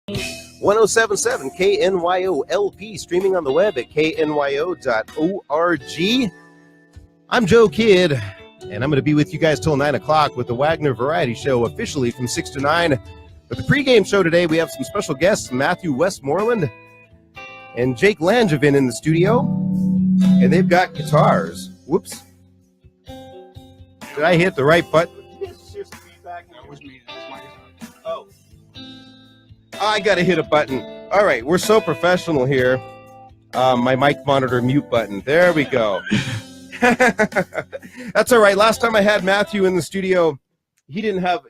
1077 KNYO LP, streaming on the web at knyo.org. I'm Joe Kidd, and I'm going to be with you guys till 9 o'clock with the Wagner Variety Show, officially from 6 to 9. But the pregame show today, we have some special guests, Mathew Westmoreland and Jake Langevin in the studio, and they've got guitars. Whoops. Did I hit the right button? That was me. Oh, I got to hit a button. All right, we're so professional here. My mic monitor mute button. There we go. That's all right. Last time I had Mathew in the studio, he had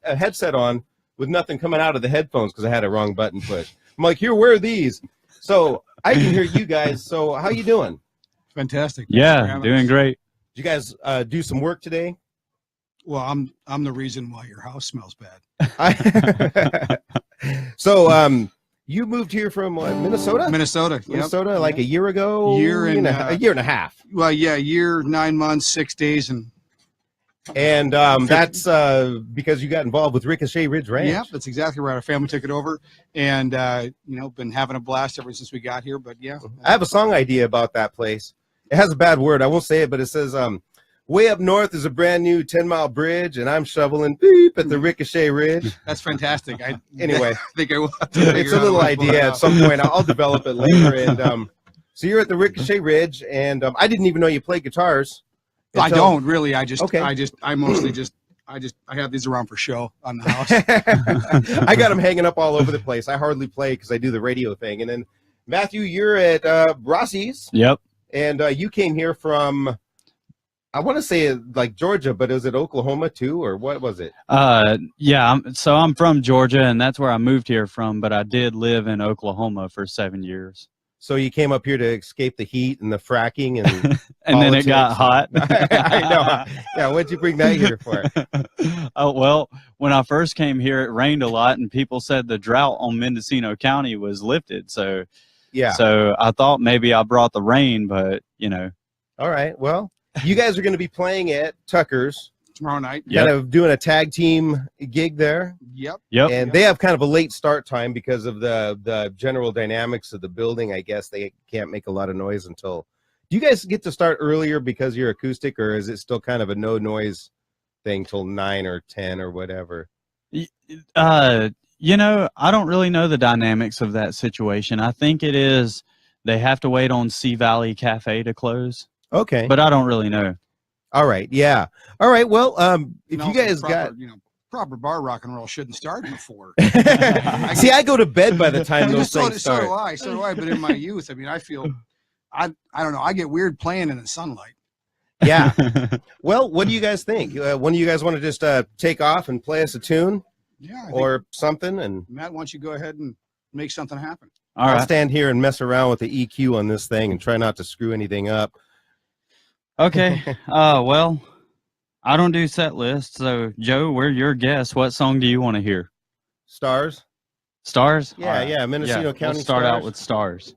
a headset on with nothing coming out of the headphones because I had a wrong button push. I'm like, here, where are these? So I can hear you guys. So how you doing? Fantastic. Yeah, doing great. Did you guys do some work today? Well, I'm the reason why your house smells bad. So you moved here from Minnesota? Minnesota, like a year ago? A year and a half. Well, yeah, year, 9 months, 6 days, and that's because you got involved with Ricochet Ridge Ranch. Yeah, that's exactly right. Our family took it over, and been having a blast ever since we got here. But yeah, I have a song idea about that place. It has a bad word. I won't say it, but it says, way up north is a brand new 10-mile bridge, and I'm shoveling beep at the Ricochet Ridge. That's fantastic. Anyway, I think I will. It's a little idea at some point. I'll develop it later. And so you're at the Ricochet Ridge, and I didn't even know you played guitars. I don't really. I have these around for show on the house. I got them hanging up all over the place. I hardly play because I do the radio thing. And then Mathew, you're at Rossi's. Yep. And you came here from, I want to say like Georgia, but is it Oklahoma too, or what was it? Yeah. So I'm from Georgia, and that's where I moved here from. But I did live in Oklahoma for 7 years. So you came up here to escape the heat and the fracking and and then it got hot. I know. Yeah, what'd you bring that here for? Oh, well, when I first came here, it rained a lot, and people said the drought on Mendocino County was lifted. So yeah. So I thought maybe I brought the rain, but All right. Well, you guys are going to be playing at Tucker's tomorrow night. Kind of doing a tag team gig there. Yep. And they have kind of a late start time because of the general dynamics of the building. I guess they can't make a lot of noise until. Do you guys get to start earlier because you're acoustic, or is it still kind of a no noise thing till 9 or 10 or whatever? I don't really know the dynamics of that situation. I think it is they have to wait on Sea Valley Cafe to close. Okay. But I don't really know. All right. Yeah. All right. Well, if you guys got proper bar rock and roll shouldn't start before. See, I go to bed by the time those things start. So do I. But in my youth, I mean, I feel, I don't know. I get weird playing in the sunlight. Yeah. Well, what do you guys think? When do you guys want to just take off and play us a tune? Yeah. Or something? And Matt, why don't you go ahead and make something happen? I'll stand here and mess around with the EQ on this thing and try not to screw anything up. Okay. Well, I don't do set lists. So, Joe, we're your guest. What song do you want to hear? Stars. Stars? Yeah, yeah. Mendocino County. We'll start out with Stars.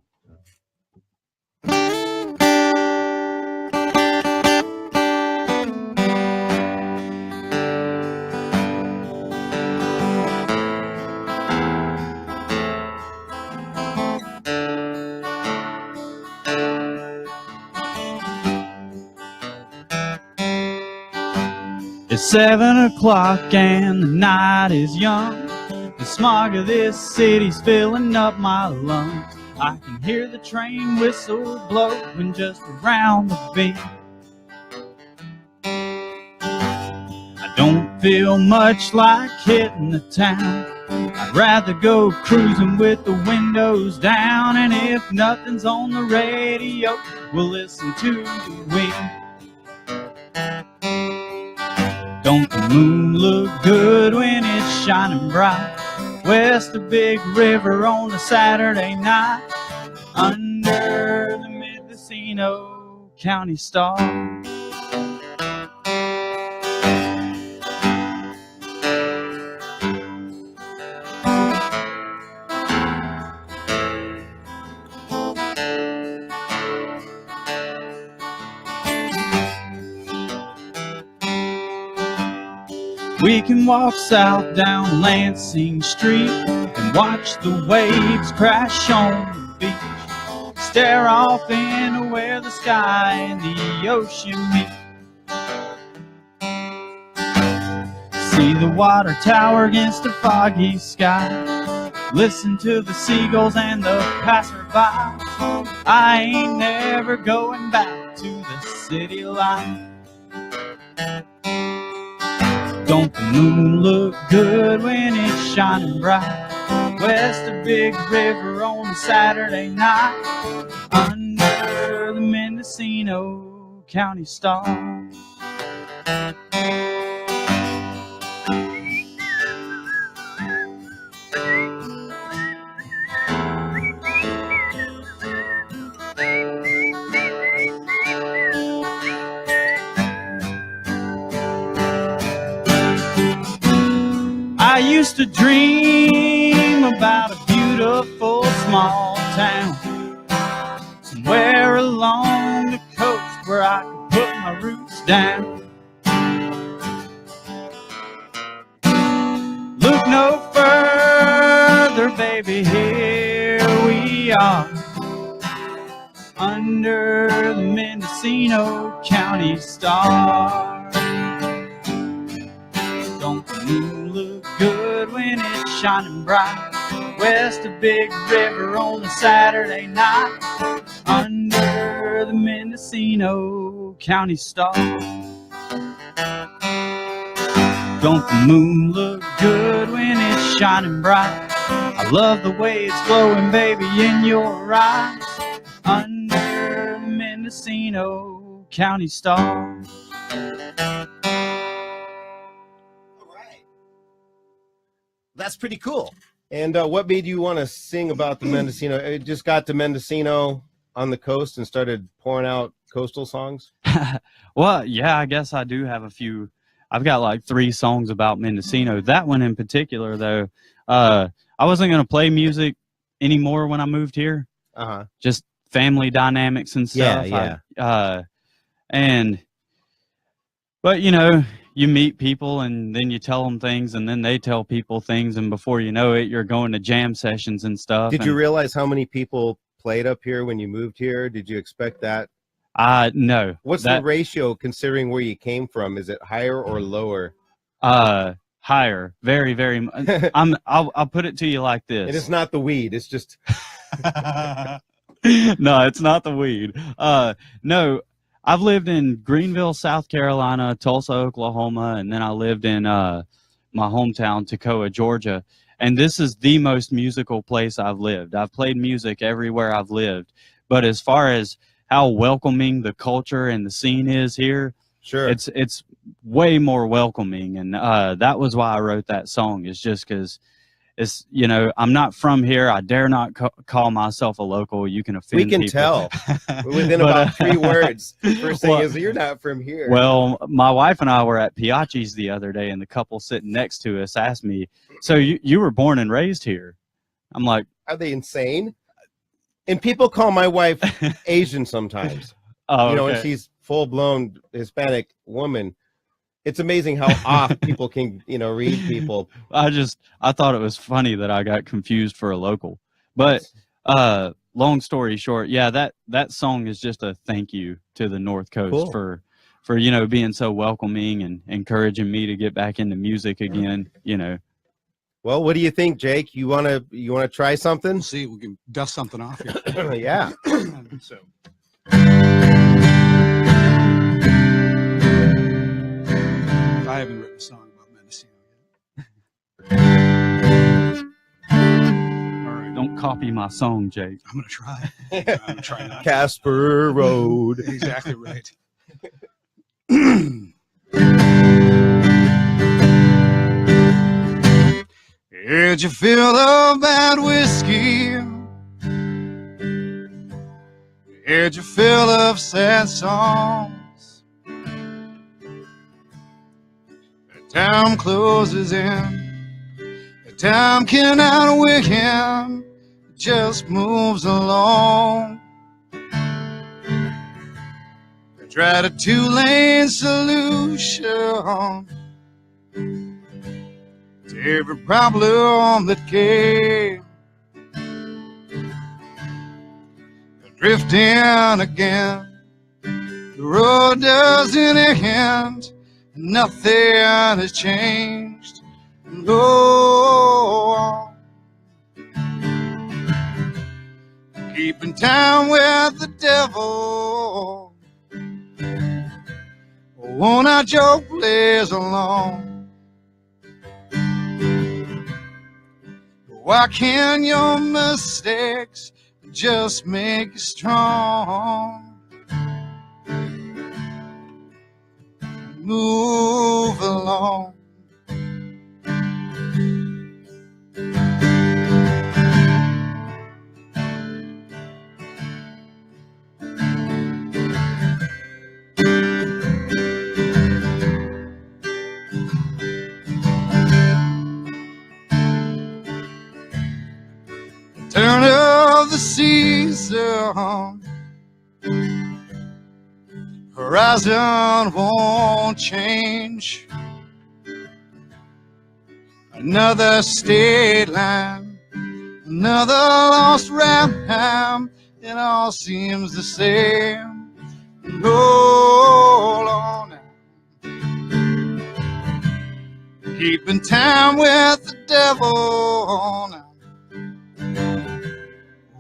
It's 7 o'clock and the night is young. The smog of this city's filling up my lungs. I can hear the train whistle blowing just around the bend. I don't feel much like hitting the town. I'd rather go cruising with the windows down. And if nothing's on the radio, we'll listen to the wind. Don't the moon look good when it's shining bright west of Big River on a Saturday night under the Mendocino County star? We can walk south down Lansing Street and watch the waves crash on the beach, stare off into where the sky and the ocean meet. See the water tower against a foggy sky, listen to the seagulls and the passerby. I ain't never going back to the city life. Don't the moon look good when it's shining bright west of Big River on a Saturday night under the Mendocino County star? I used to dream about a beautiful small town somewhere along the coast where I could put my roots down. Look no further, baby, here we are under the Mendocino County star. Don't the moon look good when it's shining bright west of Big River on a Saturday night under the Mendocino County star? Don't the moon look good when it's shining bright? I love the way it's glowing, baby, in your eyes under the Mendocino County star. That's pretty cool. And what made you want to sing about the Mendocino? It just got to Mendocino on the coast and started pouring out coastal songs? Well, yeah, I guess I do have a few. I've got like 3 songs about Mendocino. That one in particular, though, I wasn't going to play music anymore when I moved here. Uh-huh. Just family dynamics and stuff. Yeah. But, you know, you meet people and then you tell them things and then they tell people things, and before you know it, you're going to jam sessions and stuff. Did you realize how many people played up here when you moved here? Did you expect that? No. What's the ratio considering where you came from? Is it higher or lower? Higher. Very, very. I'll put it to you like this. And it's not the weed. It's just. No, it's not the weed. No. I've lived in Greenville, South Carolina, Tulsa, Oklahoma, and then I lived in my hometown, Toccoa, Georgia. And this is the most musical place I've lived. I've played music everywhere I've lived. But as far as how welcoming the culture and the scene is here, sure, it's way more welcoming. And that was why I wrote that song, is just because it's, you know, I'm not from here. I dare not call myself a local. You can offend people. We can tell within about 3 words. First thing is, you're not from here. Well, my wife and I were at Piachi's the other day, and the couple sitting next to us asked me, so you were born and raised here? I'm like, are they insane? And people call my wife Asian sometimes. Oh, you know, okay. and she's full-blown Hispanic woman. It's amazing how off people can, you know, read people. I thought it was funny that I got confused for a local. But long story short, yeah, that song is just a thank you to the North Coast for you know, being so welcoming and encouraging me to get back into music again, you know. Well, what do you think, Jake? You wanna try something? We'll see. We can dust something off here. Yeah. So. I haven't written a song about Mendocino yet. All right. Don't copy my song, Jake. I'm going to try. I'm going to try not. Casper Road. Exactly right. Did you feel the bad whiskey? Did you feel of sad songs? The time closes in. The time cannot wait him. It just moves along. I tried a 2-lane solution. every problem that came, drifting again. The road doesn't end, nothing has changed. Go on, keeping time with the devil. Won't our joke plays along? Why can't your mistakes just make you strong? Move along. Turn of the season, horizon won't change. Another state line, another lost rhyme. It all seems the same. Hold on now, keeping time with the devil now.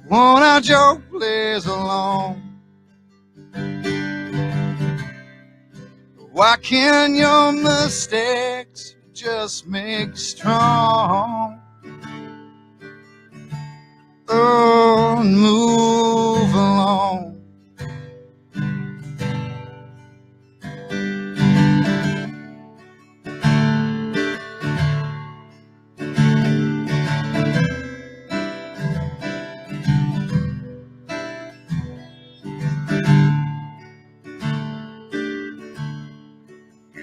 Won't our joke plays along? Why can't your mistakes just make you strong? Oh, move along.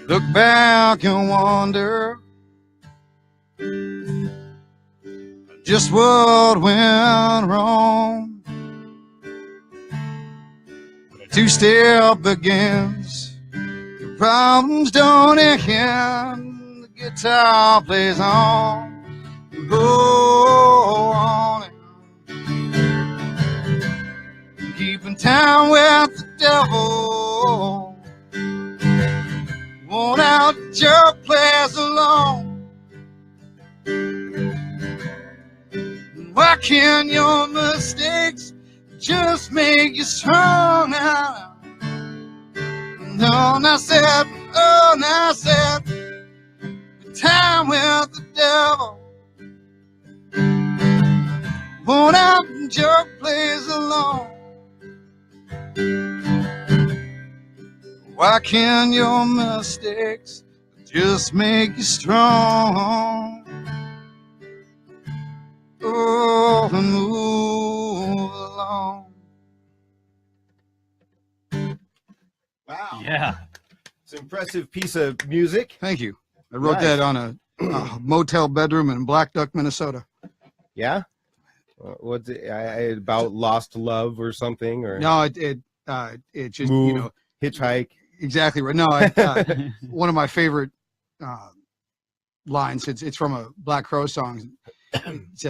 Look back and wonder just what went wrong. When a two-step begins, the problems don't end. The guitar plays on. Go on and keeping time with the devil. Worn out joke plays along. Why can't your mistakes just make you strong now? No, I said, oh, I said, time with the devil. Worn out joke plays along. Why can't your mistakes just make you strong? Oh, move along. Wow. Yeah. It's an impressive piece of music. Thank you. I wrote Nice. that on a motel bedroom in Black Duck, Minnesota. Yeah. What's it about lost love or something? Or No, it just, Move. you know, hitchhike? exactly right. No, one of my favorite lines. It's from a Black Crow song. It's,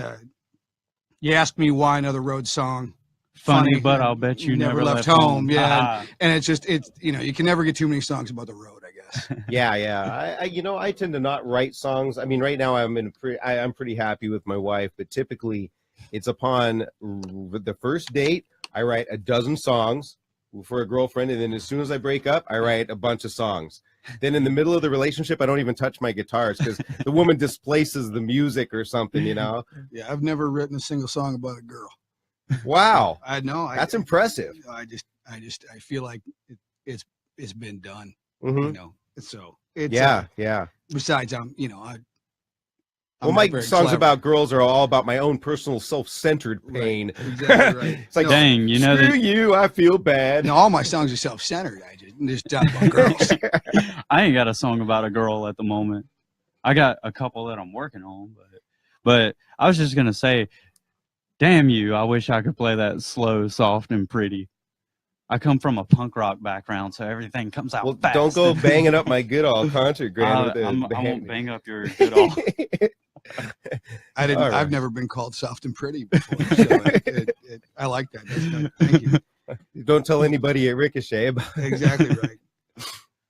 you ask me why another road song. Funny, but I'll bet you never left home. Yeah, and it's you know, you can never get too many songs about the road, I guess. Yeah. I tend to not write songs. I mean, right now I'm pretty happy with my wife, but typically it's upon the first date I write a dozen songs for a girlfriend, and then as soon as I break up, I write a bunch of songs. Then in the middle of the relationship, I don't even touch my guitars because the woman displaces the music or something, you know? Yeah, I've never written a single song about a girl. Wow. I know. That's impressive. I feel like it's been done. Mm-hmm. You know, so it's Yeah. Besides, I'm Well, my songs about girls are all about my own personal self-centered pain. Right. Exactly right. It's like, Dang, you know screw that you, I feel bad. No, all my songs are self-centered. I just talk about girls. I ain't got a song about a girl at the moment. I got a couple that I'm working on, but I was just gonna say, damn you, I wish I could play that slow, soft, and pretty. I come from a punk rock background, so everything comes out Well, fast. don't go banging up my good all concert grand with the I band. won't bang up your good all. I didn't. All right. I've never been called soft and pretty before, so I like that. That's good. Thank you. Don't tell anybody at Ricochet about Exactly right.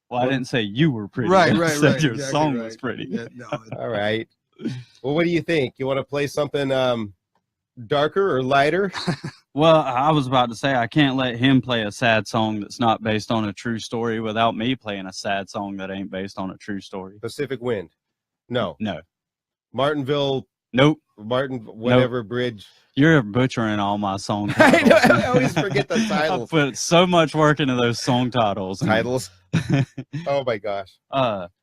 Well, I didn't say you were pretty. Right, I right, said right. your Exactly song right. was pretty. Yeah, no, All right. Well, what do you think? You want to play something darker or lighter? Well, I was about to say I can't let him play a sad song that's not based on a true story without me playing a sad song that ain't based on a true story. Pacific Wind? No. No. Martinville? Nope. Whatever bridge. You're butchering all my song I know, titles. I always forget the I titles. put so much work into those song titles. Titles? Oh my gosh.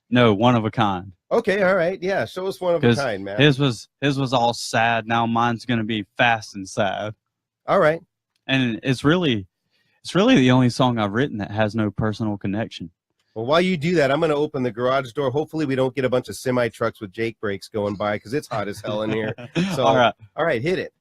No, One of a Kind. Okay, all right. Yeah, show us one of a kind, man. His was all sad. Now mine's gonna be fast and sad. All right. And it's really the only song I've written that has no personal connection. Well, while you do that, I'm going to open the garage door. Hopefully we don't get a bunch of semi trucks with Jake brakes going by because it's hot as hell in here. So, All right, hit it.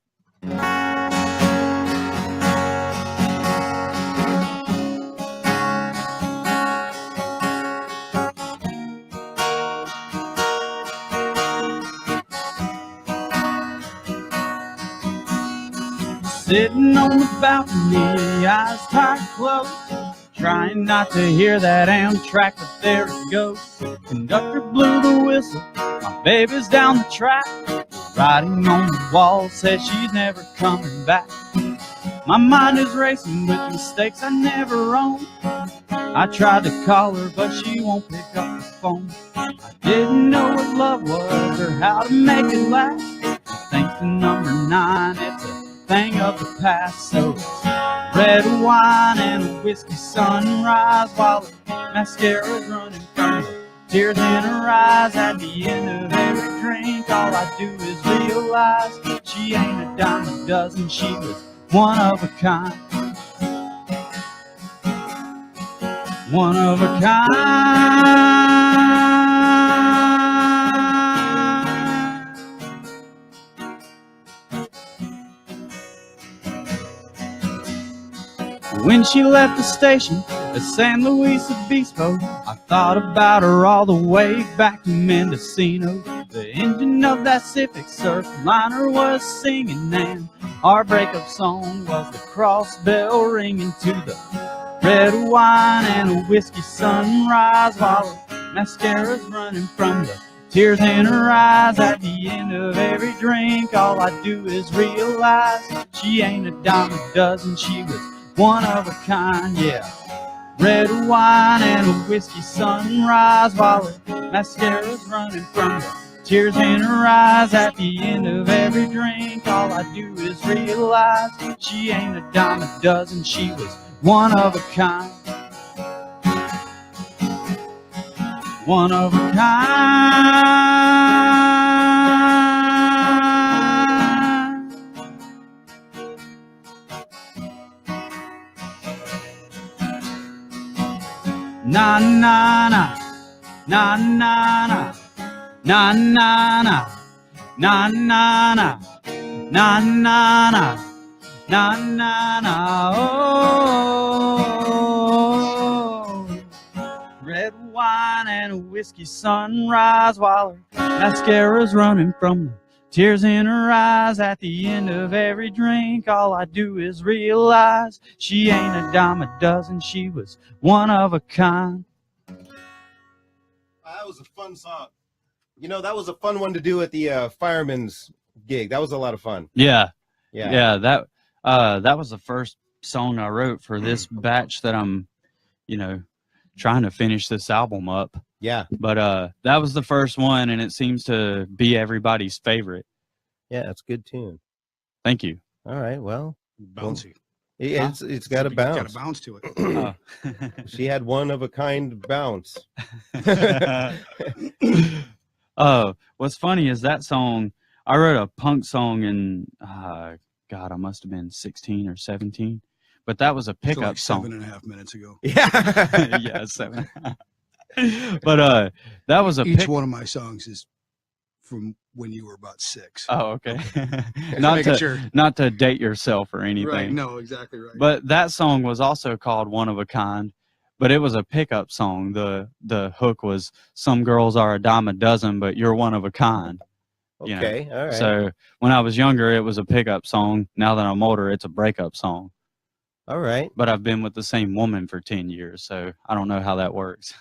Sitting on the balcony, eyes tight closed, trying not to hear that Amtrak, but there it goes. Conductor blew the whistle, my baby's down the track. Writing on the wall says she's never coming back. My mind is racing with mistakes I never owned. I tried to call her, but she won't pick up the phone. I didn't know what love was or how to make it last. Thanks to number 9, it's a thing of the past. So red wine and a whiskey sunrise while the mascara's running from the tears in her eyes. At the end of every drink, all I do is realize she ain't a dime a dozen, she was one of a kind. One of a kind. When she left the station at San Luis Obispo, I thought about her all the way back to Mendocino. The engine of that Pacific Surfliner was singing, and our breakup song was the cross bell ringing to the red wine and a whiskey sunrise while her mascara's running from the tears in her eyes. At the end of every drink, all I do is realize she ain't a dime a dozen, she was one of a kind, yeah. Red wine and a whiskey sunrise while her mascara's running from the tears in her eyes. At the end of every drink, all I do is realize she ain't a dime a dozen, she was one of a kind. One of a kind. Na na na, na na na, na na na, na na na, na na na, na na na. Oh, red wine and a whiskey sunrise while her mascara's running from the tears in her eyes. At the end of every drink, all I do is realize she ain't a dime a dozen, she was one of a kind. That was a fun song. You know, that was a fun one to do at the fireman's gig. That was a lot of fun. Yeah. Yeah. That was the first song I wrote for this batch that I'm, trying to finish this album up. Yeah. But that was the first one, and it seems to be everybody's favorite. Yeah, it's a good tune. Thank you. All right, well. Bouncy. It's got a bounce. Got a bounce to it. She had one of a kind bounce. What's funny is that song, I wrote a punk song in, God, I must have been 16 or 17. But that was a pickup so like song. 7.5 minutes ago. Yeah. Yeah, 7. But that was Each one of my songs is from when you were about 6. Oh, okay. Making sure. Not to date yourself or anything. Right. No, exactly right. But that song was also called One of a Kind, but it was a pickup song. The hook was, some girls are a dime a dozen, but you're one of a kind. Okay, all right. So when I was younger, it was a pickup song. Now that I'm older, it's a breakup song. All right. But I've been with the same woman for 10 years, so I don't know how that works.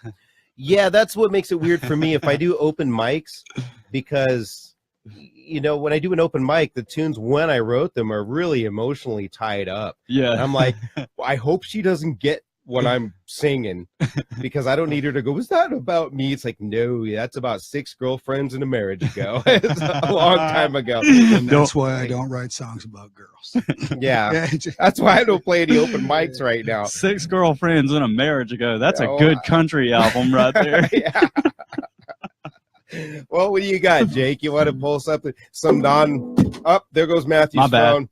Yeah, that's what makes it weird for me if I do open mics, because, you know, when I do an open mic, the tunes when I wrote them are really emotionally tied up. Yeah. And I'm like, I hope she doesn't get what I'm singing, because I don't need her to go, was that about me? It's like, no, that's about 6 girlfriends and a marriage ago. It's a long time ago. And that's why I don't write songs about girls. Yeah. That's why I don't play any open mics right now. 6 girlfriends and a marriage ago. That's a Oh, good country album right there. Yeah. Well, what do you got, Jake? You want to pull something? Some there goes Matthew's My bad. phone.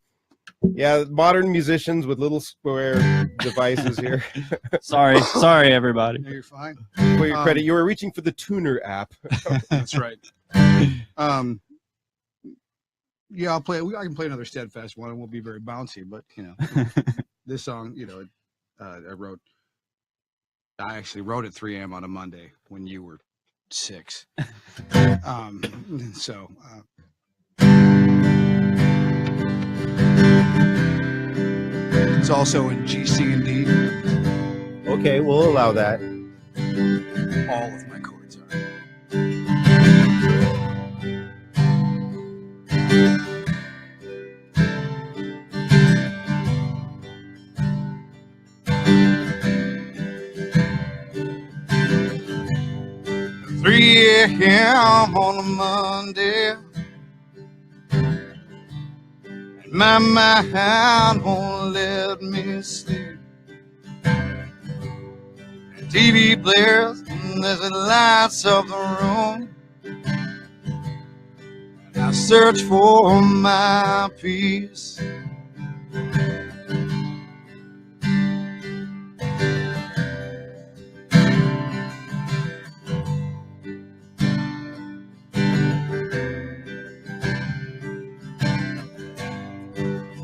Yeah, modern musicians with little square devices here. Sorry, everybody. No, you're fine. For your credit, you were reaching for the tuner app. That's right. Yeah, I can play another Steadfast one. It won't be very bouncy, but you know, this song, you know, I actually wrote at 3 a.m. on a Monday when you were 6. It's also in G, C, and D. Okay, we'll allow that. All of my chords are. 3 a.m. on a Monday, and my mind won't let me sleep. And TV blares, and there's the lights of the room, and I search for my peace.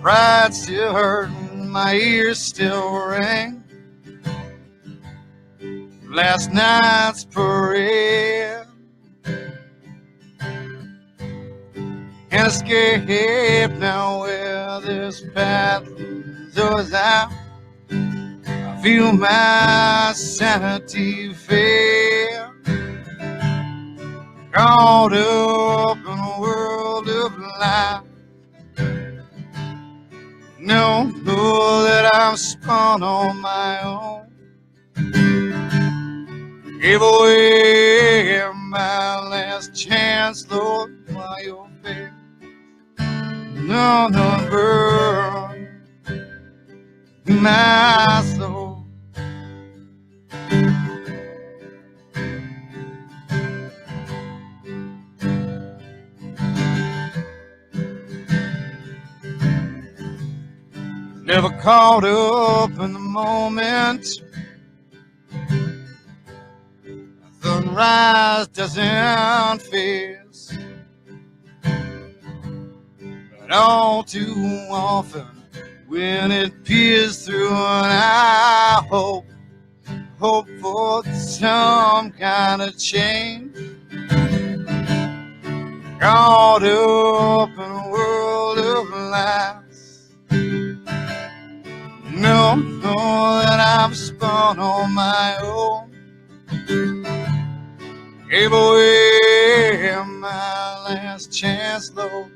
Pride still hurt, my ears still ring. Last night's parade, can't escape now where this path goes out. I feel my sanity fade, caught up in a world of life. Know that I'm spun on my own. Gave away my last chance, Lord, while your faith none burn my soul. Never caught up in the moment. Sunrise doesn't face, but all too often when it peers through, and I hope for some kind of change. Caught up in a world of lies. Know that I'm spun on my own. Gave away my last chance, Lord.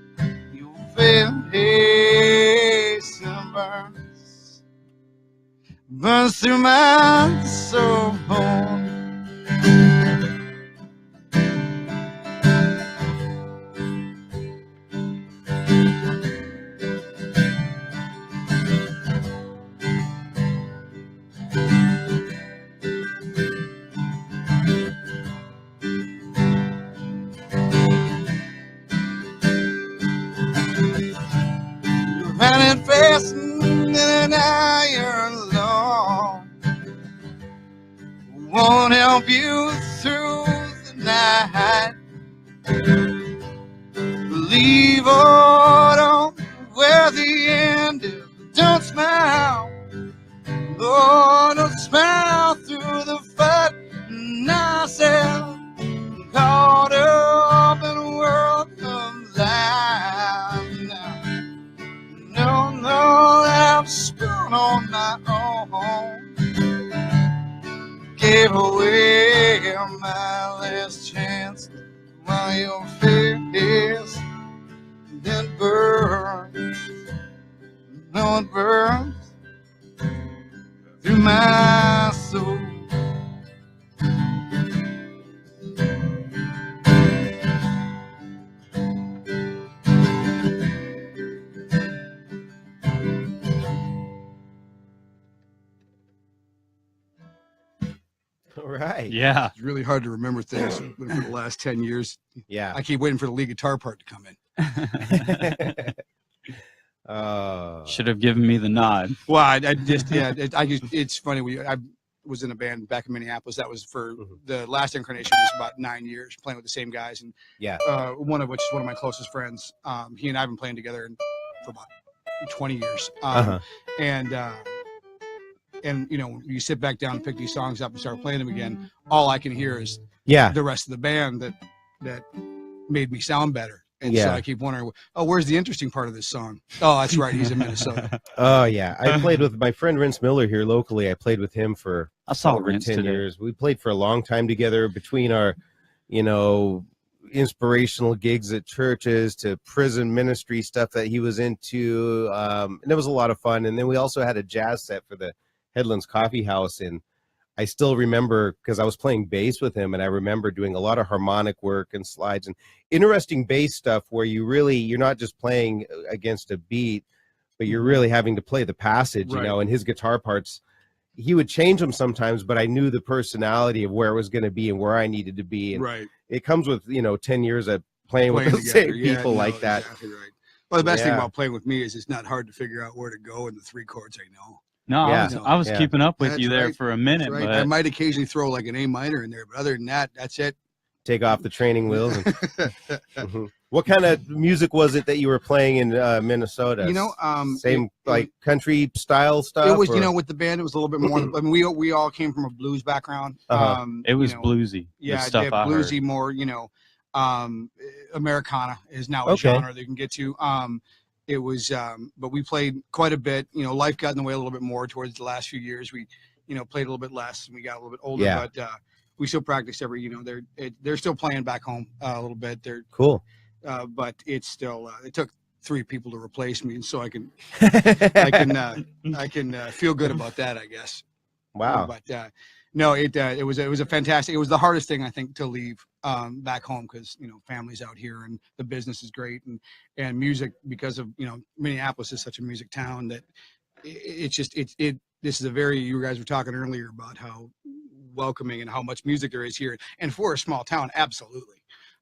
Your face and burns through my soul. And fastened in an iron law won't help you through the night. Lord, oh, where the end is, don't smile. Lord, don't smile through the fight. And I said, caught up in a world of life now. No, no, I've spun on my own. Gave away my last chance while your face then burns. No, it burns through my soul. All right. Yeah. It's really hard to remember things for the last 10 years. Yeah. I keep waiting for the lead guitar part to come in. Should have given me the nod. Well, I just, yeah, it's funny. I was in a band back in Minneapolis. That was for the last incarnation was about 9 years playing with the same guys. And Yeah. one of which is one of my closest friends. He and I have been playing together for about 20 years. And you know, when you sit back down and pick these songs up and start playing them again, all I can hear is the rest of the band that made me sound better. And so I keep wondering, oh, where's the interesting part of this song? Oh, that's right, he's in Minnesota. Oh yeah, I played with my friend Rince Miller here locally. I played with him for over 10 years. We played for a long time together between our, you know, inspirational gigs at churches to prison ministry stuff that he was into. And it was a lot of fun. And then we also had a jazz set for the Headlands Coffee House, and I still remember because I was playing bass with him, and I remember doing a lot of harmonic work and slides and interesting bass stuff where you're not just playing against a beat, but you're really having to play the passage, you know. And his guitar parts, he would change them sometimes, but I knew the personality of where it was going to be and where I needed to be. And it comes with, you know, 10 years of playing with the same people like that. Exactly right. Well, the best thing about playing with me is it's not hard to figure out where to go in the 3 chords I know. No, I was keeping up with you there for a minute. But I might occasionally throw like an A minor in there, but other than that, that's it. Take off the training wheels. And, What kind of music was it that you were playing in Minnesota? You know, same like country style stuff. It was, you know, with the band, it was a little bit more. I mean, we all came from a blues background. It was bluesy. Yeah, stuff bluesy, more, you know, Americana is now a genre they can get to. It was, but we played quite a bit. You know, life got in the way a little bit more towards the last few years. We, you know, played a little bit less, and we got a little bit older. But we still practice every. You know, they're still playing back home a little bit. They're cool, but it's still. It took 3 people to replace me, and so I can, I can feel good about that, I guess. Wow. But no, it was a fantastic. It was the hardest thing I think to leave back home because, you know, family's out here and the business is great and music, because of, you know, Minneapolis is such a music town that it's just this is a very, you guys were talking earlier about how welcoming and how much music there is here, and for a small town, absolutely.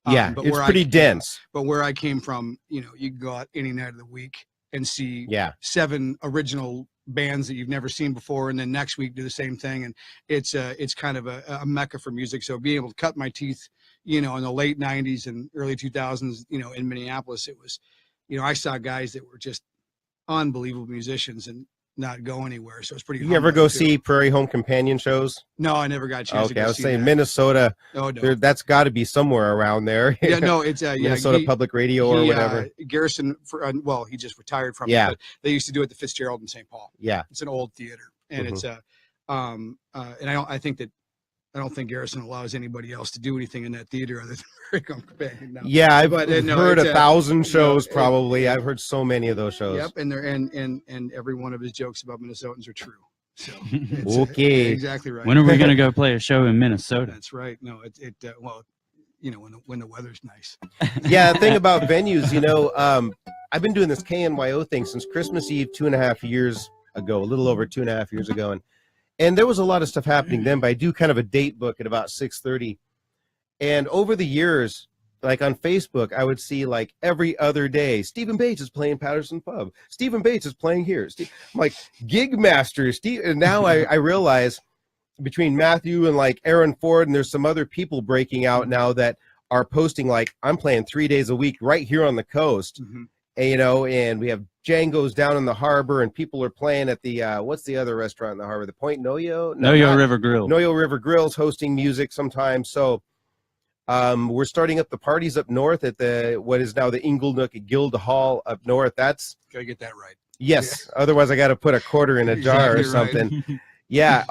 Yeah, but it's pretty dense. But where I came from, you know, you can go out any night of the week and see 7 original bands that you've never seen before, and then next week do the same thing, and it's kind of a mecca for music. So being able to cut my teeth, you know, in the late 90s and early 2000s, you know, in Minneapolis, it was, you know, I saw guys that were just unbelievable musicians and not go anywhere. So it's pretty. You ever go see Prairie Home Companion shows? No, I never got a chance to go I was see saying that. Minnesota. Oh, no. That's got to be somewhere around there. Yeah, no, it's Minnesota Public Radio or whatever. Garrison, well, he just retired from it, but they used to do it at the Fitzgerald in St. Paul. Yeah, it's an old theater, and it's and I don't think Garrison allows anybody else to do anything in that theater other than Prairie Home Companion. No. Yeah, I've heard 1,000 shows probably. I've heard so many of those shows. Yep, and every one of his jokes about Minnesotans are true. So okay, exactly right. When are we going to go play a show in Minnesota? That's right. No, well, you know, when the weather's nice. Yeah, the thing about venues, you know, I've been doing this KNYO thing since Christmas Eve 2.5 years ago, a little over 2.5 years ago, and there was a lot of stuff happening then, but I do kind of a date book at about 6:30. And over the years, like on Facebook, I would see like every other day, Stephen Bates is playing Patterson Pub. Stephen Bates is playing here. I'm like, Gig Master. And now I realize between Mathew and like Aaron Ford, and there's some other people breaking out now that are posting like, I'm playing 3 days a week right here on the coast. Mm-hmm. And, you know, and we have Django's down in the harbor, and people are playing at the what's the other restaurant in the harbor? The Point Knyo? No, Knyo River Grill. Knyo River Grill's hosting music sometimes. So we're starting up the parties up north at the what is now the Inglenook at Guildhall up north. That's gotta get that right. Yes. Yeah. Otherwise I gotta put a quarter in a jar or something. Right. Yeah.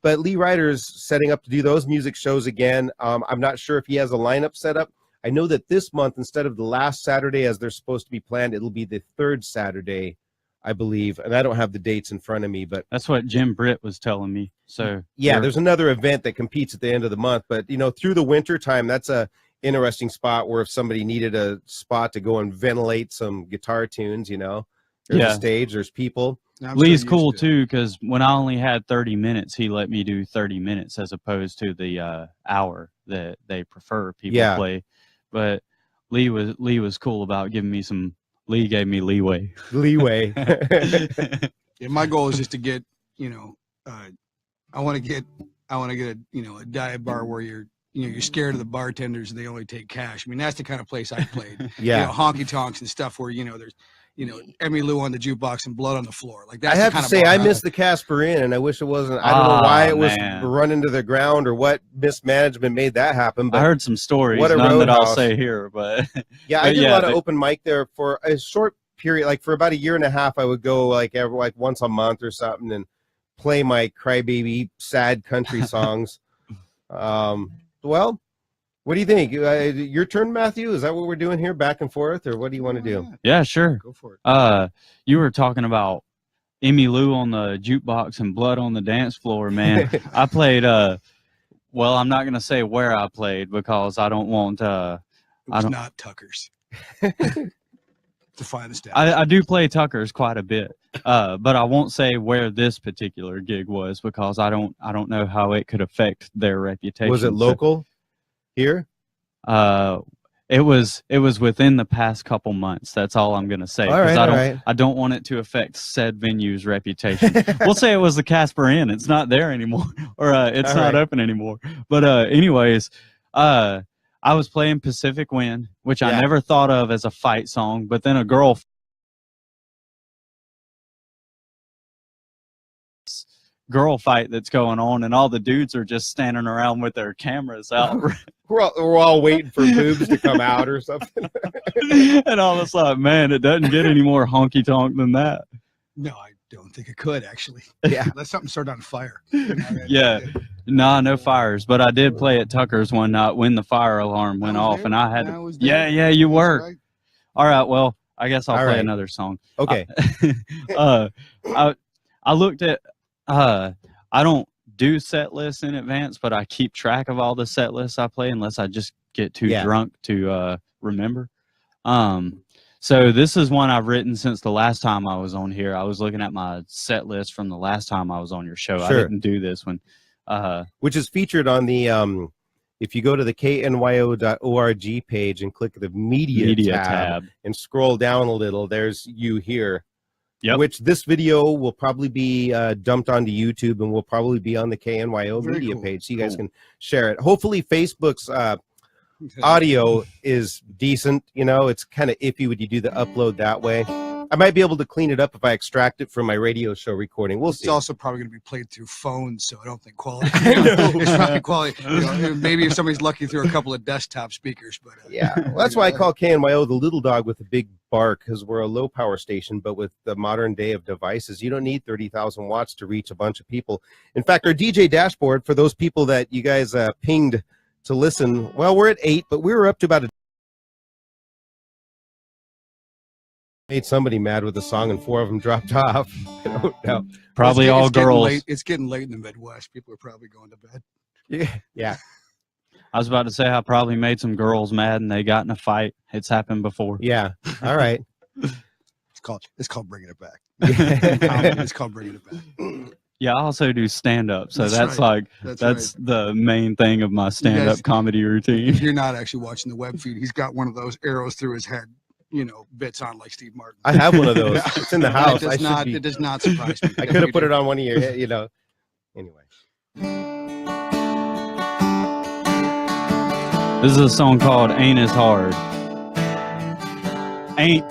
But Lee Ryder's setting up to do those music shows again. I'm not sure if he has a lineup set up. I know that this month, instead of the last Saturday as they're supposed to be planned, it'll be the third Saturday, I believe. And I don't have the dates in front of me, but that's what Jim Britt was telling me. So yeah, there's another event that competes at the end of the month. But, you know, through the winter time, that's a interesting spot where if somebody needed a spot to go and ventilate some guitar tunes, you know, there's a stage, there's people. Lee's cool too, because when I only had 30 minutes, he let me do 30 minutes as opposed to the hour that they prefer people play. But Lee was cool about giving me some. Lee gave me leeway. Yeah, my goal is just to get, you know, I want to get a, you know, a dive bar where you're scared of the bartenders and they only take cash. I mean, that's the kind of place I played. Yeah, you know, honky tonks and stuff where, you know, there's, you know, Emmy Lou on the jukebox and blood on the floor. Like that's I have to say, I miss the Casper Inn, and I wish it wasn't. I don't know why it was run into the ground or what mismanagement made that happen. But I heard some stories, none that I'll say here. But yeah, I did a lot of open mic there for a short period, like for about a year and a half. I would go like once a month or something and play my crybaby sad country songs. Well. What do you think? Your turn, Matthew? Is that what we're doing here, back and forth, or what do you want to do? Yeah, sure. Go for it. You were talking about Emmy Lou on the jukebox and blood on the dance floor, man. I played. Well, I'm not gonna say where I played because I don't want. It was not Tucker's. Define the stat. I do play Tucker's quite a bit, but I won't say where this particular gig was because I don't know how it could affect their reputation. Was it local? Here? It was within the past couple months. That's all I'm gonna say. Because I don't want it to affect said venue's reputation. We'll say it was the Casper Inn. It's not there anymore, or it's not open anymore. But anyways, I was playing Pacific Wind, which I never thought of as a fight song, but then a girl fight that's going on, and all the dudes are just standing around with their cameras out. We're all waiting for boobs to come out or something. And all of a sudden, man, it doesn't get any more honky tonk than that. No, I don't think it could actually. Yeah, let something start on fire. No fires, but I did play at Tucker's one night when the fire alarm went off, and I had to. Yeah, you were. Right. All right, well, I guess I'll play another song. Okay. I looked at. I don't do set lists in advance, but I keep track of all the set lists I play unless I just get too drunk to remember. So this is one I've written since the last time I was on here. I was looking at my set list from the last time I was on your show. Sure. I didn't do this one. Which is featured on the if you go to the knyo.org page and click the media tab and scroll down a little, there's you here. Yep. Which this video will probably be dumped onto YouTube and will probably be on the KNYO media page, so you guys can share it. Hopefully Facebook's audio is decent. You know, it's kind of iffy when you do the upload that way. I might be able to clean it up if I extract it from my radio show recording. We'll see. It's also probably going to be played through phones, so I don't think quality. It's probably quality. You know, maybe if somebody's lucky through a couple of desktop speakers, but yeah, well, that's why I call KNYO the little dog with a big bark, because we're a low power station, but with the modern day of devices, you don't need 30,000 watts to reach a bunch of people. In fact, our DJ dashboard for those people that you guys pinged to listen, well, we're at 8, but we were up to about made somebody mad with the song and 4 of them dropped off. I don't know. Probably all girls. It's getting late in the Midwest. People are probably going to bed. Yeah. I was about to say I probably made some girls mad and they got in a fight. It's happened before. Yeah. All right. It's called bringing it back. It's called bringing it back. Yeah, I also do stand-up, so that's the main thing of my stand-up comedy routine. If you're not actually watching the web feed, he's got one of those arrows through his head, you know, bits on like Steve Martin. I have one of those. It's in the house. It does not surprise me. I could have put it on one of your, you know. Anyway. This is a song called Ain't As Hard. Ain't.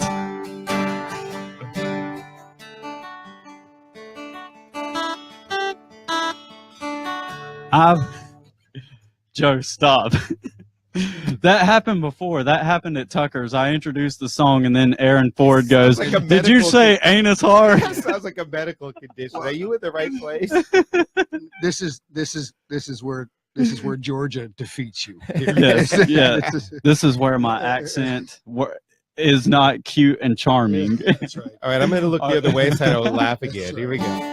Joe, stop. That happened before. That happened at Tucker's. I introduced the song, and then Aaron Ford goes, like did you say ain't as hard? That sounds like a medical condition. Are you in the right place? This is where Georgia defeats you. Yes, yeah. This is where my accent is not cute and charming. That's right. All right, I'm going to look the other way so I don't laugh again. Here we go.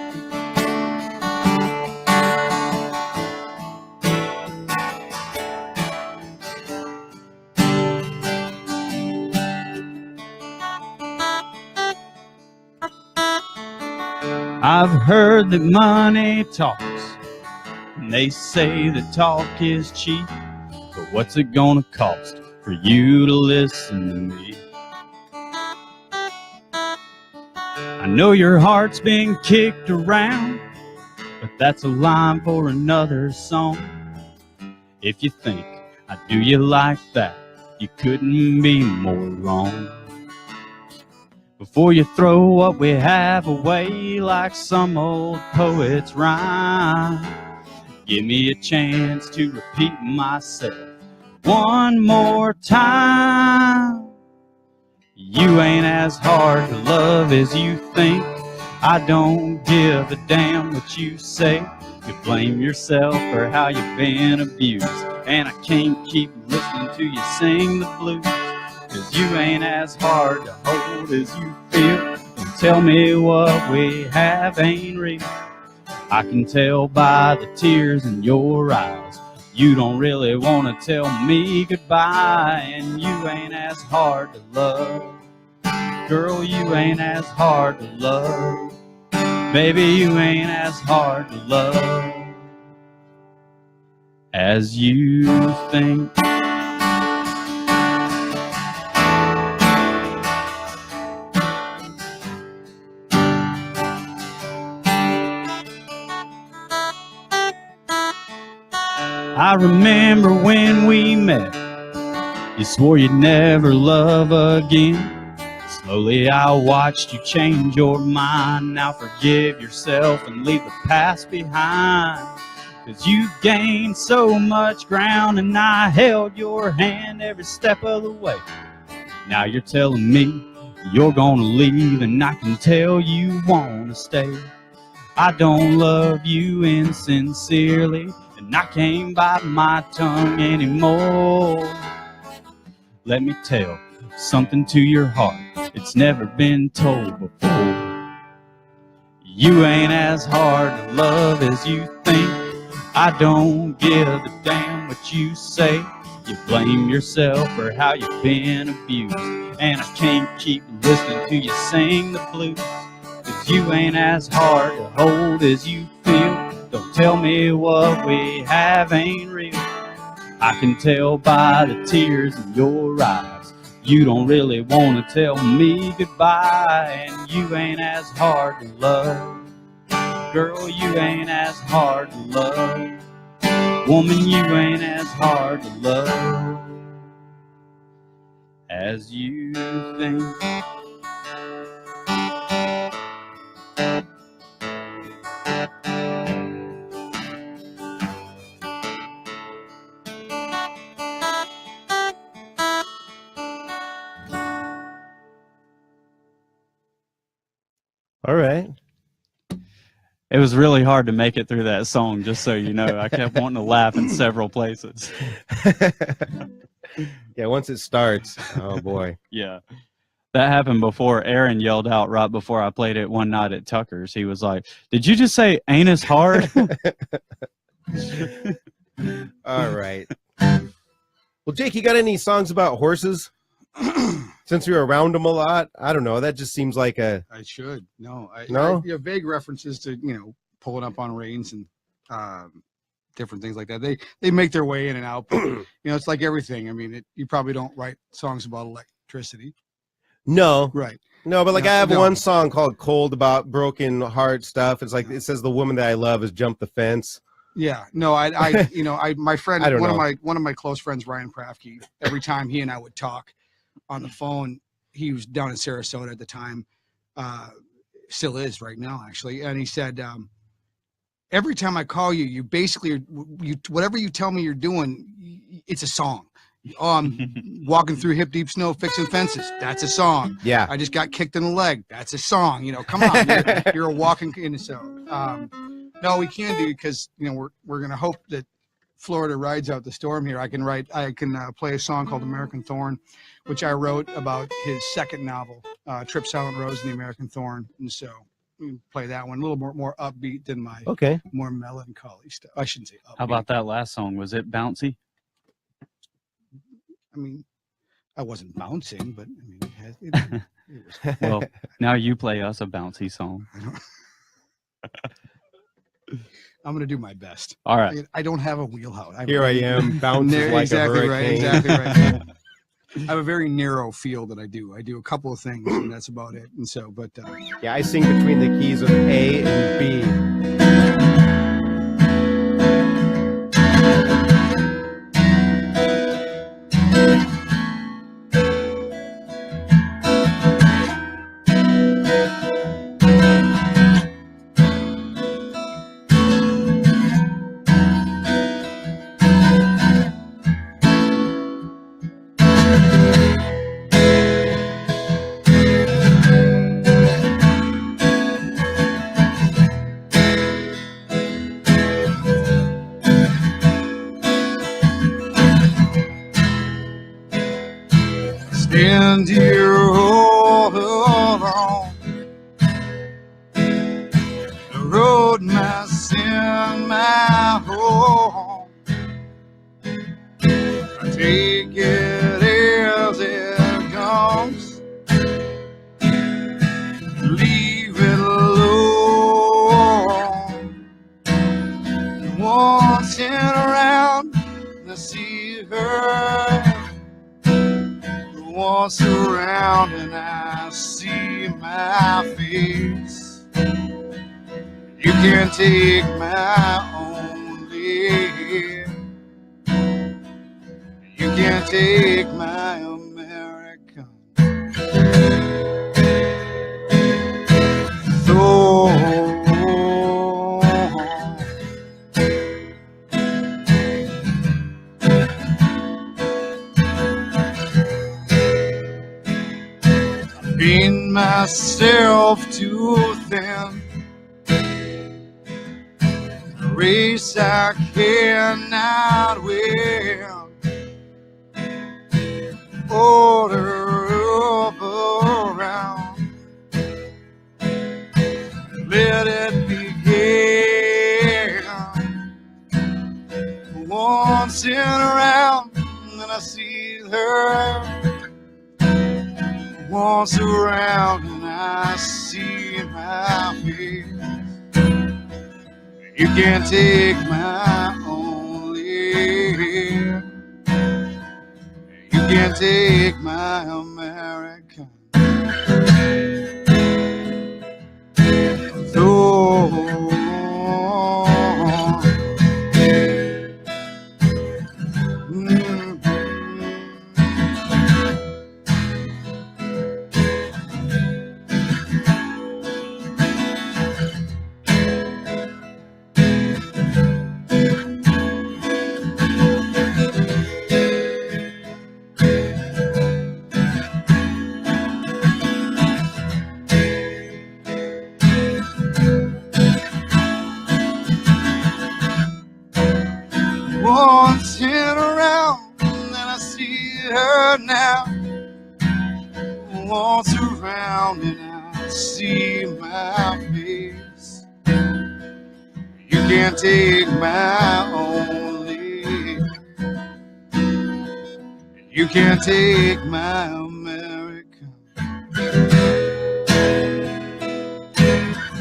I've heard that money talks, and they say that talk is cheap, but what's it gonna cost for you to listen to me? I know your heart's been kicked around, but that's a line for another song. If you think I do you like that, you couldn't be more wrong. Before you throw what we have away like some old poet's rhyme, give me a chance to repeat myself one more time. You ain't as hard to love as you think. I don't give a damn what you say. You blame yourself for how you've been abused, and I can't keep listening to you sing the blues. 'Cause you ain't as hard to hold as you feel. Don't tell me what we have ain't real. I can tell by the tears in your eyes you don't really want to tell me goodbye. And you ain't as hard to love. Girl, you ain't as hard to love. Baby, you ain't as hard to love as you think. I remember when we met, you swore you'd never love again. Slowly I watched you change your mind. Now forgive yourself and leave the past behind. 'Cause you gained so much ground and I held your hand every step of the way. Now you're telling me you're gonna leave, and I can tell you wanna stay. I don't love you insincerely, and I can't bite my tongue anymore. Let me tell something to your heart, it's never been told before. You ain't as hard to love as you think. I don't give a damn what you say. You blame yourself for how you've been abused, and I can't keep listening to you sing the blues. 'Cause you ain't as hard to hold as you feel. Don't tell me what we have ain't real. I can tell by the tears in your eyes you don't really want to tell me goodbye. And you ain't as hard to love. Girl, you ain't as hard to love. Woman, you ain't as hard to love as you think. All right. It was really hard to make it through that song, just so you know. I kept wanting to laugh in several places. Yeah, once it starts, oh boy. Yeah. That happened before. Aaron yelled out right before I played it one night at Tucker's. He was like, "Did you just say ain't as hard?" All right. Well, Jake, you got any songs about horses? Since you're around them a lot, I don't know. That just seems like a. I should no. No. You have vague references to pulling up on reins and different things like that. They make their way in and out. But, it's like everything. I mean, you probably don't write songs about electricity. No. Right. No, but I have one song called "Cold" about broken heart stuff. It's like it says the woman that I love has jumped the fence. Yeah, no, my friend, one of my close friends, Ryan Prafke, every time he and I would talk on the phone, he was down in Sarasota at the time, still is right now, actually. And he said, every time I call you, you basically, whatever you tell me you're doing, it's a song. Oh, I'm walking through hip deep snow fixing fences. That's a song. Yeah. I just got kicked in the leg. That's a song. Come on, you're a walking. So no, we can do, because we're gonna hope that Florida rides out the storm here. I can play a song called American Thorn, which I wrote about his second novel, Trip Silent Rose and the American Thorn, and so we can play that one a little more upbeat than my more melancholy stuff. I shouldn't say upbeat. How about that last song? Was it bouncy? I mean, I wasn't bouncing, but I mean, it was. Well, now you play us a bouncy song. I'm going to do my best. All right. I don't have a wheelhouse. Here I am, bouncing like a hurricane. Right, exactly right. I have a very narrow field that I do. I do a couple of things, and that's about it. And so, but yeah, I sing between the keys of A and B. stand here all alone. The road must end my home. I take it as it comes, leave it alone. Once in around to see her, once around and I see my face. You can take my only, you can take my American soul. Been myself too thin, a race I cannot win. Order up around, let it begin. Once in around, and I see her. Once around and I see my face. You can't take my only, you can't take my American soul. Once in around, and I see her now. Once around, and I see my face. You can't take my only, you can't take my American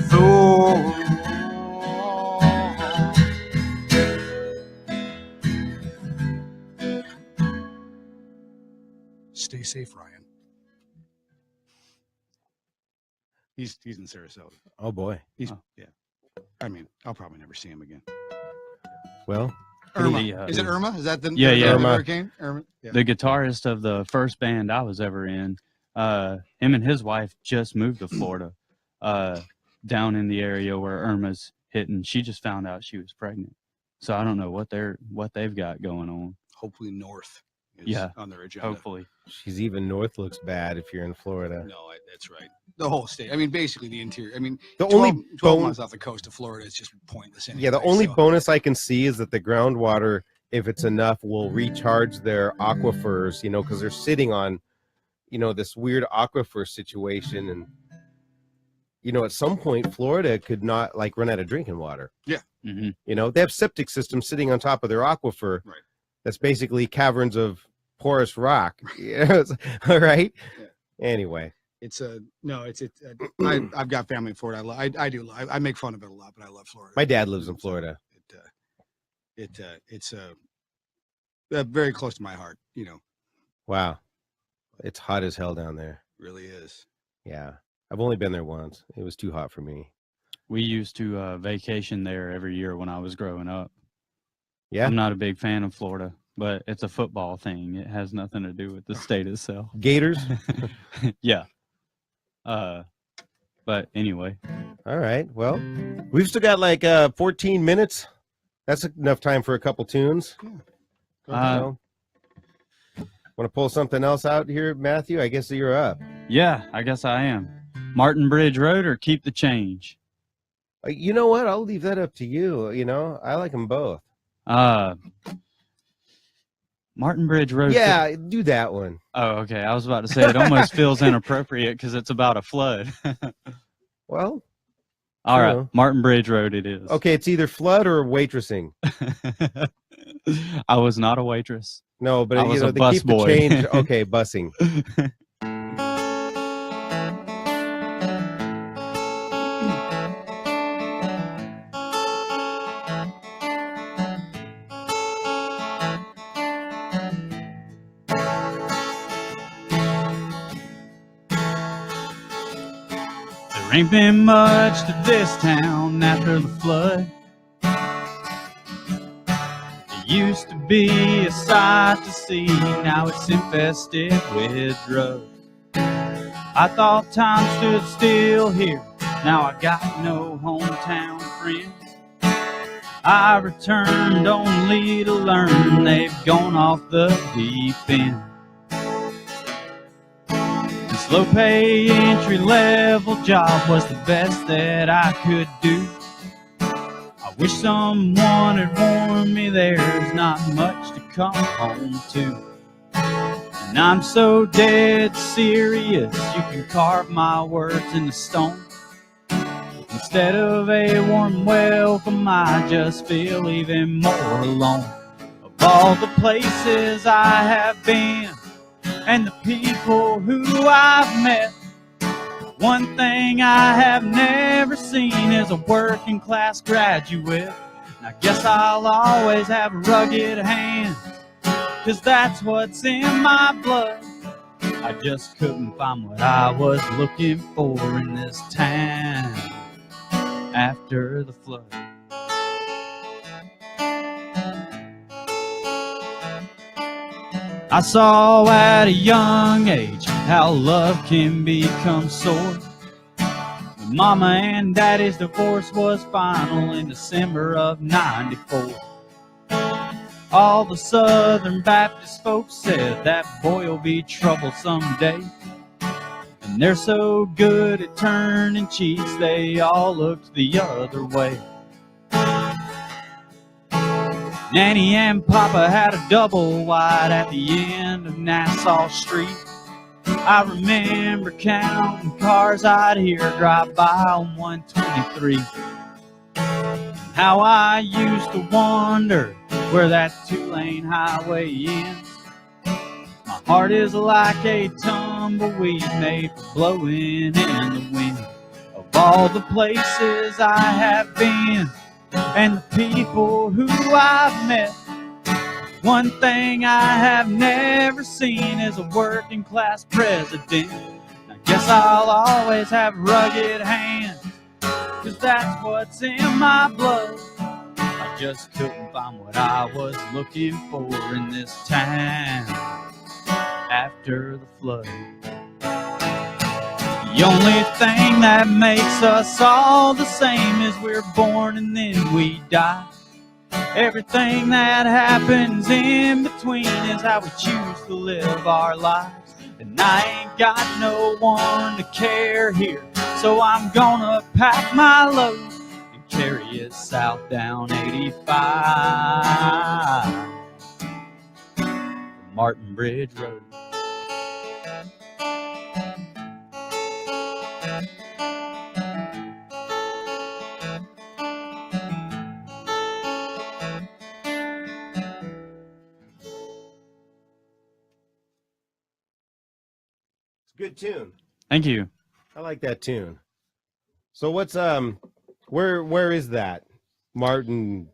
soul. Stay safe, Ryan. He's in Sarasota. Oh boy. Yeah. I mean, I'll probably never see him again. Well, Irma. Is it Irma? Is that the Irma. hurricane? Irma. Yeah. The guitarist of the first band I was ever in, him and his wife just moved to Florida, down in the area where Irma's hitting. She just found out she was pregnant, so I don't know what they've got going on. Hopefully north is on their agenda. Hopefully. She's even north looks bad if you're in Florida. No, that's right. The whole state. I mean, basically the interior. I mean, the 12 months off the coast of Florida is just pointless anyway. Yeah, the only bonus I can see is that the groundwater, if it's enough, will recharge their aquifers, because they're sitting on, this weird aquifer situation. And, at some point, Florida could not, run out of drinking water. Yeah. Mm-hmm. They have septic systems sitting on top of their aquifer. Right. That's basically caverns of porous rock. All right? Yeah. Anyway. I've got family in Florida. I make fun of it a lot, but I love Florida. My dad lives in Florida. It's very close to my heart, Wow. It's hot as hell down there. Really is. Yeah. I've only been there once. It was too hot for me. We used to vacation there every year when I was growing up. Yeah. I'm not a big fan of Florida, but it's a football thing. It has nothing to do with the state itself. Gators? Yeah. But anyway. All right. Well, we've still got 14 minutes. That's enough time for a couple tunes. Want to pull something else out here, Mathew? I guess you're up. Yeah, I guess I am. Martin Bridge Road or Keep the Change? You know what? I'll leave that up to you. I like them both. Martin Bridge Road. Yeah, do that one. Oh, okay. I was about to say it almost feels inappropriate because it's about a flood. Well, all right. Martin Bridge Road it is. Okay, it's either flood or waitressing. I was not a waitress. No, but I was a bus keep boy. The change. Okay, busing. There ain't been much to this town after the flood. It used to be a sight to see, now it's infested with drugs. I thought time stood still here, now I got no hometown friends. I returned only to learn they've gone off the deep end. This low-pay entry-level job was the best that I could do. I wish someone had warned me there's not much to come home to. And I'm so dead serious, you can carve my words into stone. Instead of a warm welcome, I just feel even more alone. Of all the places I have been and the people who I've met, one thing I have never seen is a working class graduate. And I guess I'll always have rugged hands, 'cause that's what's in my blood. I just couldn't find what I was looking for in this town after the flood. I saw at a young age how love can become sore. When Mama and Daddy's divorce was final in December of '94. All the Southern Baptist folks said that boy'll be trouble someday. And they're so good at turning cheeks, they all looked the other way. Nanny and Papa had a double wide at the end of Nassau Street. I remember counting cars I'd hear drive by on 123. How I used to wonder where that two-lane highway ends. My heart is like a tumbleweed made for blowing in the wind. Of all the places I have been and the people who I've met, one thing I have never seen is a working class president. I guess I'll always have rugged hands, 'cause that's what's in my blood. I just couldn't find what I was looking for in this town after the flood. The only thing that makes us all the same is we're born and then we die. Everything that happens in between is how we choose to live our lives. And I ain't got no one to care here, so I'm gonna pack my load and carry it south down 85 Martin Bridge Road. Good tune. Thank you. I like that tune. So what's where is that? Martin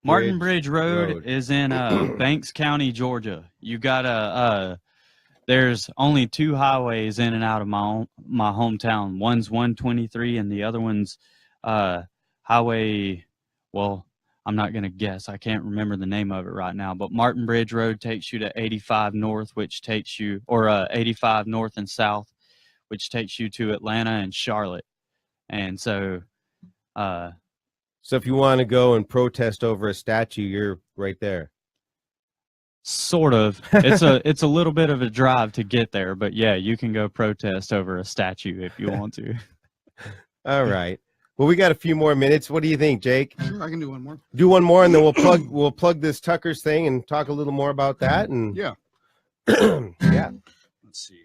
Bridge Road is in Banks County, Georgia. You got there's only 2 highways in and out of my hometown. One's 123 and the other one's highway, well, I'm not going to guess. I can't remember the name of it right now, but Martin Bridge Road takes you to 85 North, which takes you, or 85 North and South, which takes you to Atlanta and Charlotte. And so if you want to go and protest over a statue, you're right there. Sort of. It's a little bit of a drive to get there, but yeah, you can go protest over a statue if you want to. All right. Well, we got a few more minutes. What do you think, Jake? Sure, I can do one more. Do one more, and then we'll plug this Tucker's thing and talk a little more about that. And yeah, yeah. Let's see.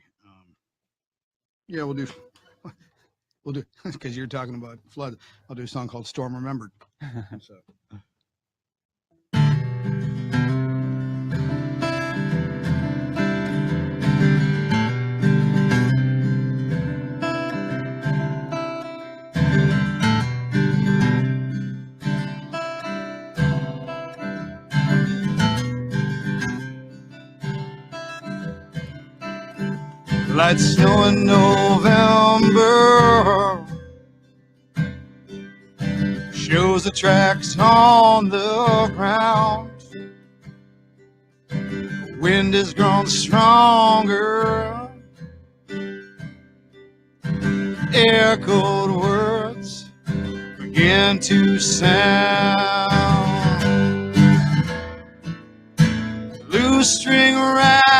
Yeah, we'll do because you're talking about flood. I'll do a song called "Storm Remembered." So. Light snow in November shows the tracks on the ground. The wind has grown stronger. Echoed words begin to sound. Loose string rattle.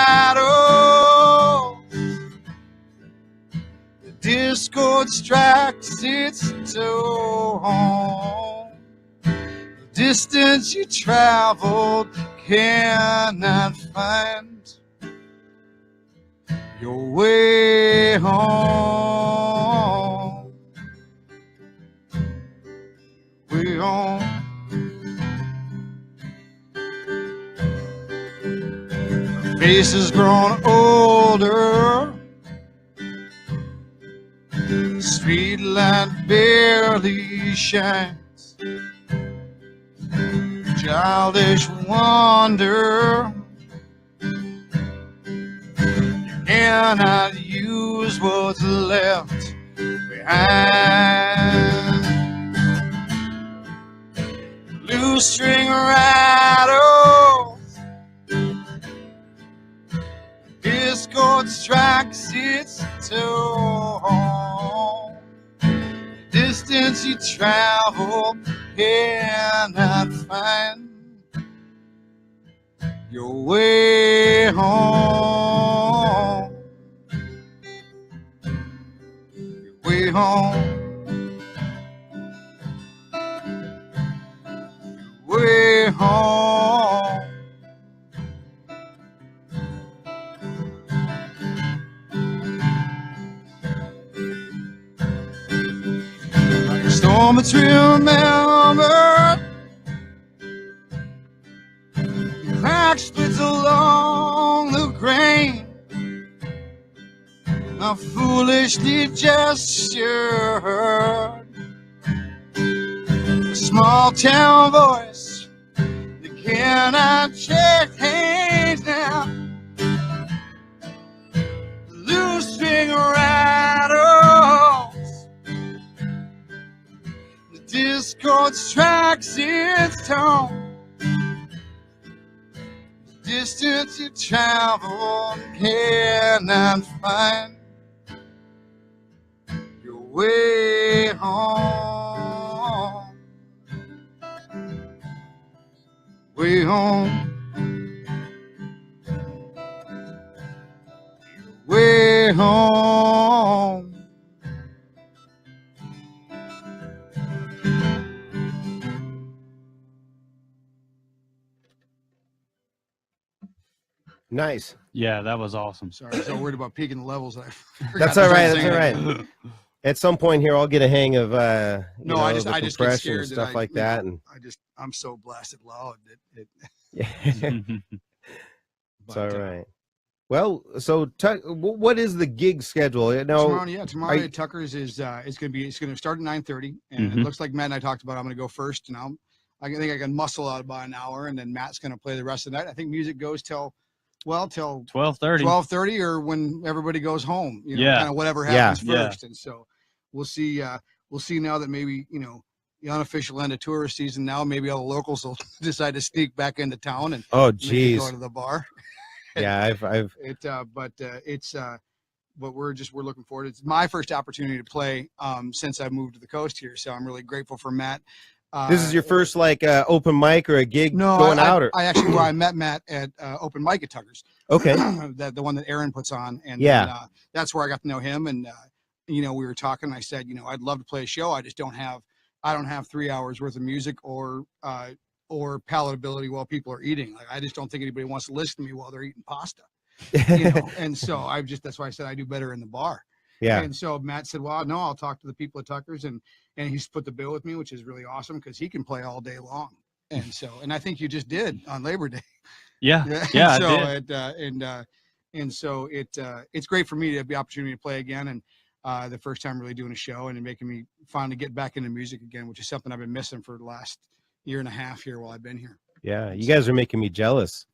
Discord strikes its tone. The distance you traveled cannot find your way home. Way home. Her face has grown older. Street light barely shines. Childish wonder. You cannot use what's left behind. Loose string rattles. Discord strikes its tone. Distance you travel cannot find your way home. Your way home. Your way home. Storm it's remembered. Crack splits along the grain. A foolishly gestured. A small town voice that cannot change now. Loose string rattles. discord strikes its tone. Distance you travel cannot find your way home. Way home. Way home. Nice. Yeah, that was awesome. Sorry, I was so worried about peaking the levels. That's all right. That's all right. At some point here, I'll get a hang of I just get scared and stuff like that, and I'm so blasted loud that it's all right. Well, so what is the gig schedule? Tomorrow at Tucker's is it's going to start at 9:30, and it looks like Matt and I talked about I'm going to go first, and I think I can muscle out about an hour, and then Matt's going to play the rest of the night. I think music goes till 12:30 or when everybody goes home, kind of whatever happens first. And so we'll see now that maybe, the unofficial end of tourist season now, maybe all the locals will decide to sneak back into town and go to the bar. Yeah, but we're looking forward. It's my first opportunity to play since I moved to the coast here. So I'm really grateful for Matt. This is your first open mic or a gig out? I met Matt at open mic at Tucker's. Okay. the one that Aaron puts on. And that's where I got to know him. And, we were talking, and I said, I'd love to play a show. I don't have 3 hours worth of music or palatability while people are eating. Like, I just don't think anybody wants to listen to me while they're eating pasta. And so that's why I said I do better in the bar. Yeah. And so Matt said, well, no, I'll talk to the people at Tucker's, and he's put the bill with me, which is really awesome because he can play all day long. And so, and I think you just did on Labor Day. Yeah. So it's great for me to have the opportunity to play again, and the first time really doing a show and making me finally get back into music again, which is something I've been missing for the last year and a half here while I've been here. Yeah, you guys are making me jealous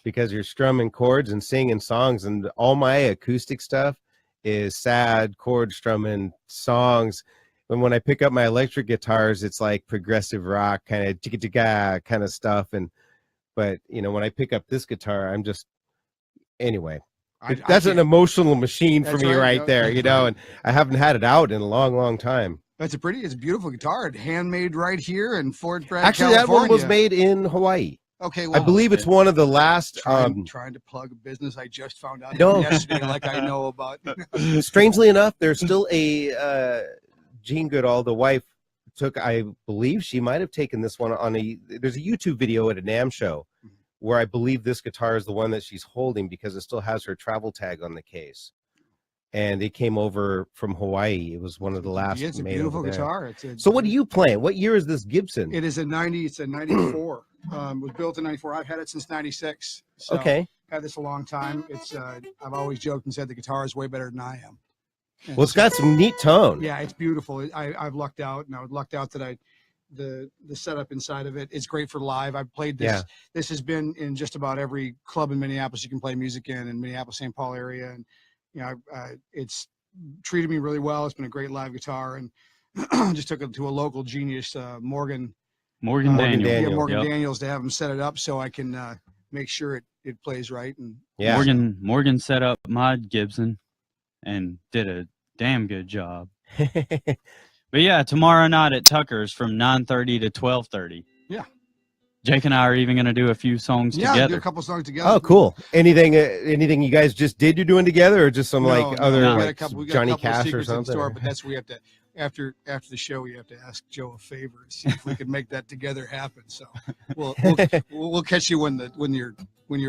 because you're strumming chords and singing songs, and all my acoustic stuff is sad chord strumming songs. And when I pick up my electric guitars, it's like progressive rock kind of chicka kind of stuff. But when I pick up this guitar, I'm just that's an emotional machine for me right there, and I haven't had it out in a long, long time. It's a beautiful guitar. It's handmade right here in Fort Bragg, Actually, California. That one was made in Hawaii. Okay, well, I believe it's one of the last. Trying to plug a business I just found out yesterday, like I know about. Strangely enough, there's still a Jean Goodall, the wife, took. I believe she might have taken this one on there's a YouTube video at a NAMM show where I believe this guitar is the one that she's holding because it still has her travel tag on the case. And it came over from Hawaii. It was one of the last. Yeah, it's a beautiful guitar. So what are you playing? What year is this Gibson? It's a 94. It was built in 94. I've had it since 96. So okay. I've had this a long time. It's I've always joked and said the guitar is way better than I am. And well, it's got some neat tone. Yeah, it's beautiful. I've lucked out, and I was lucked out that the setup inside of it is great for live. I've played this. Yeah. This has been in just about every club in Minneapolis you can play music in Minneapolis, St. Paul area, and it's treated me really well. It's been a great live guitar, and just took it to a local genius, Morgan Daniels, to have him set it up so I can make sure it plays right. And Morgan set up my Gibson and did a damn good job. But yeah, tomorrow night at Tucker's from 9:30 to 12:30. Yeah. Jake and I are even going to do a few songs together. Yeah, do a couple songs together. Oh, cool. Anything you guys just did you're doing together, or just some Johnny Cash or something? But that's we have to after the show we have to ask Joe a favor and see if we can make that together happen. So we'll catch you when your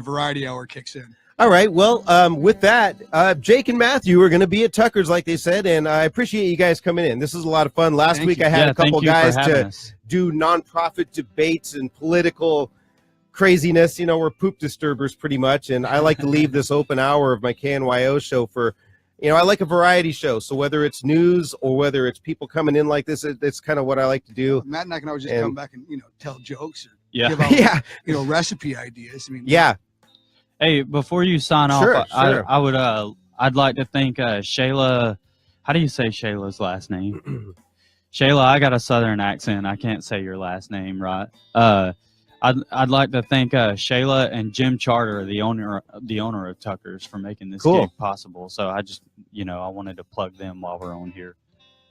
variety hour kicks in. All right. Well, with that, Jake and Mathew are going to be at Tucker's, like they said, and I appreciate you guys coming in. This is a lot of fun. Last week I had a couple guys to do nonprofit debates and political craziness. We're poop disturbers pretty much, and I like to leave this open hour of my KNYO show for, I like a variety show. So whether it's news or whether it's people coming in like this, it's kind of what I like to do. Matt and I can always just come back and tell jokes or give out recipe ideas. Yeah. Hey, before you sign off, sure. I'd like to thank Shayla. How do you say Shayla's last name? Shayla, I got a Southern accent. I can't say your last name right. I'd like to thank Shayla and Jim Charter, the owner of Tucker's, for making this gig possible. So I just, I wanted to plug them while we're on here.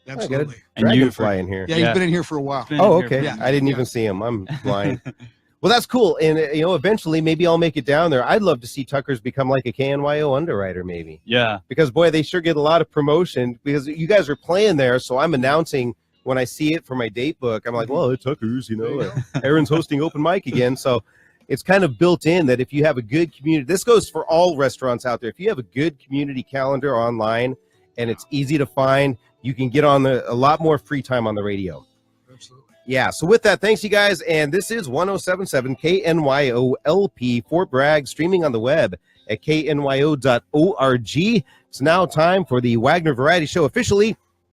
Absolutely. And you fly in here. Yeah, he's been in here for a while. Oh, okay. Yeah. I didn't even see him. I'm blind. Well, that's cool. And, eventually maybe I'll make it down there. I'd love to see Tucker's become like a KNYO underwriter maybe. Yeah. Because, boy, they sure get a lot of promotion because you guys are playing there. So I'm announcing when I see it for my date book. I'm like, well, Tucker's, Aaron's hosting open mic again. So it's kind of built in that if you have a good community, this goes for all restaurants out there. If you have a good community calendar online and it's easy to find, you can get on a lot more free time on the radio. Absolutely. Yeah, so with that, thanks, you guys. And this is 1077 KNYO-LP Fort Bragg, streaming on the web at knyo.org. It's now time for the Wagner Variety Show officially